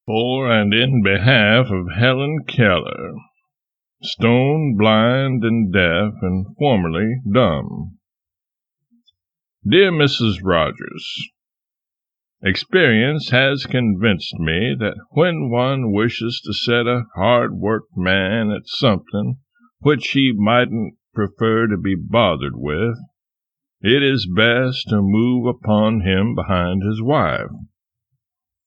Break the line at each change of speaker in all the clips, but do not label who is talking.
For and in behalf of Helen Keller, stone blind and deaf and formerly dumb. Dear Mrs. Rogers, experience has convinced me that when one wishes to set a hard-worked man at something which he mightn't prefer to be bothered with, it is best to move upon him behind his wife.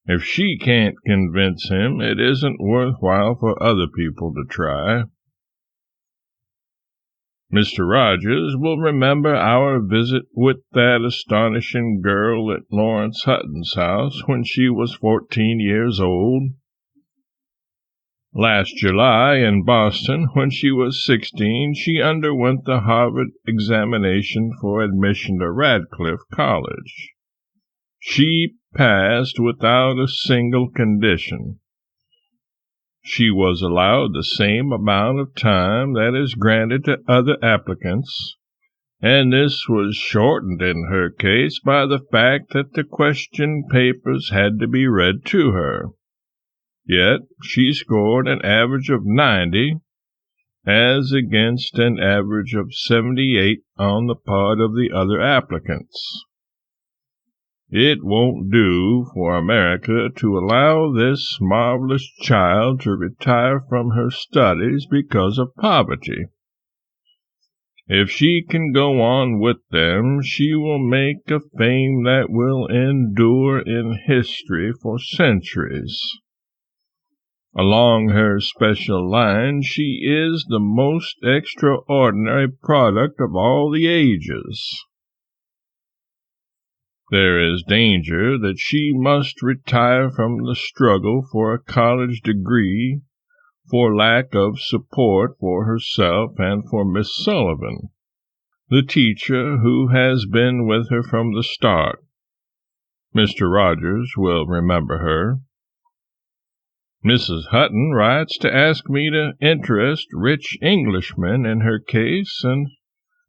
If she can't convince him, it isn't worthwhile for other people to try. Mr. Rogers will remember our visit with that astonishing girl at Lawrence Hutton's house when she was 14 years old. Last July in Boston, when she was 16, she underwent the Harvard examination for admission to Radcliffe College. She passed without a single condition. She was allowed the same amount of time that is granted to other applicants, and this was shortened in her case by the fact that the question papers had to be read to her. Yet she scored an average of 90, as against an average of 78 on the part of the other applicants. It won't do for America to allow this marvelous child to retire from her studies because of poverty. If she can go on with them, she will make a fame that will endure in history for centuries. Along her special line, she is the most extraordinary product of all the ages. There is danger that she must retire from the struggle for a college degree for lack of support for herself and for Miss Sullivan, the teacher who has been with her from the start. Mr. Rogers will remember her. Mrs. Hutton writes to ask me to interest rich Englishmen in her case, and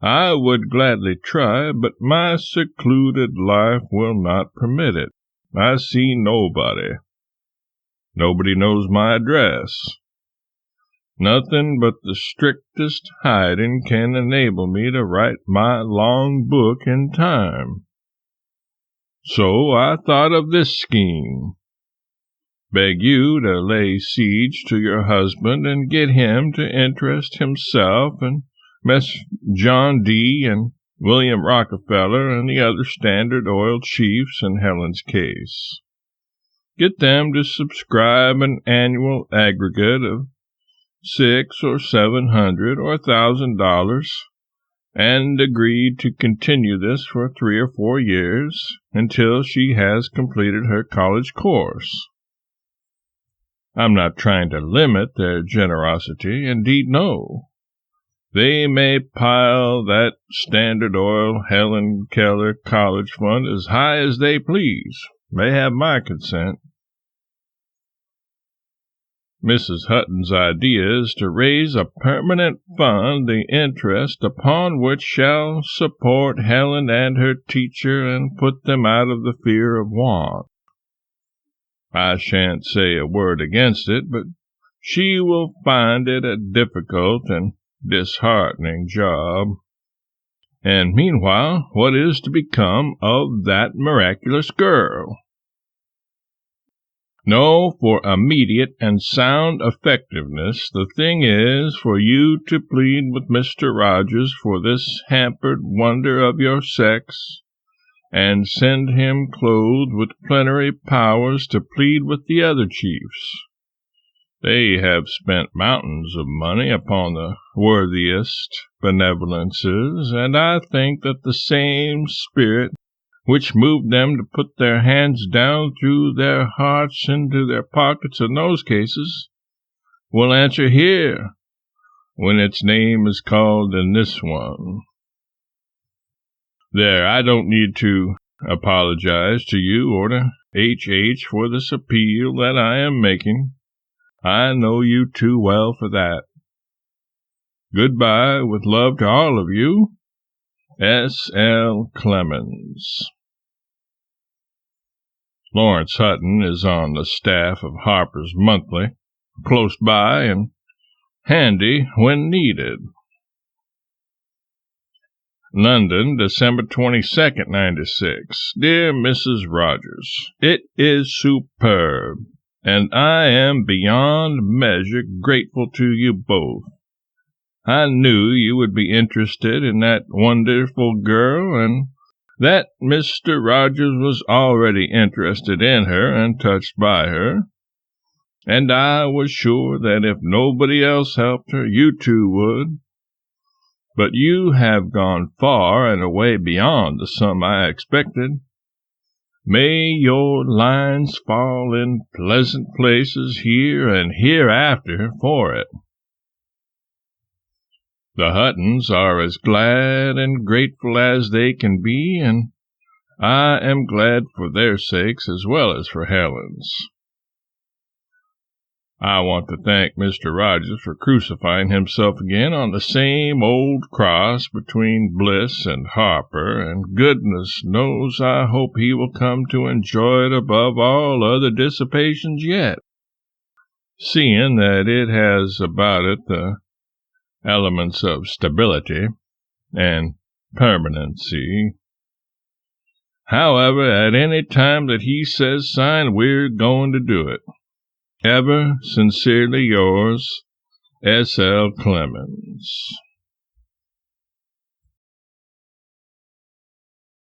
I would gladly try, but my secluded life will not permit it. I see nobody. Nobody knows my address. Nothing but the strictest hiding can enable me to write my long book in time. So I thought of this scheme. Beg you to lay siege to your husband and get him to interest himself and Mess John D. and William Rockefeller and the other Standard Oil chiefs in Helen's case. Get them to subscribe an annual aggregate of $600 or $700 or $1,000, and agree to continue this for 3 or 4 years until she has completed her college course. I'm not trying to limit their generosity, indeed no. They may pile that Standard Oil Helen Keller College Fund as high as they please. They have my consent. Mrs. Hutton's idea is to raise a permanent fund, the interest upon which shall support Helen and her teacher and put them out of the fear of want. I shan't say a word against it, but she will find it a difficult and disheartening job. And meanwhile, what is to become of that miraculous girl? No, for immediate and sound effectiveness, the thing is for you to plead with Mr. Rogers for this hampered wonder of your sex, and send him clothed with plenary powers to plead with the other chiefs. They have spent mountains of money upon the worthiest benevolences, and I think that the same spirit which moved them to put their hands down through their hearts into their pockets in those cases will answer here when its name is called in this one. There, I don't need to apologize to you or to H.H. for this appeal that I am making. I know you too well for that. Goodbye, with love to all of you. S. L. Clemens. Lawrence Hutton is on the staff of Harper's Monthly, close by and handy when needed. London, December 22nd, 96. Dear Mrs. Rogers, it is superb, and I am beyond measure grateful to you both. I knew you would be interested in that wonderful girl, and that Mr. Rogers was already interested in her and touched by her, and I was sure that if nobody else helped her, you two would. But you have gone far and away beyond the sum I expected. May your lines fall in pleasant places here and hereafter for it. The Huttons are as glad and grateful as they can be, and I am glad for their sakes as well as for Helen's. I want to thank Mr. Rogers for crucifying himself again on the same old cross between Bliss and Harper, and goodness knows I hope he will come to enjoy it above all other dissipations yet, seeing that it has about it the elements of stability and permanency. However, at any time that he says sign, we're going to do it. Ever sincerely yours, S. L. Clemens.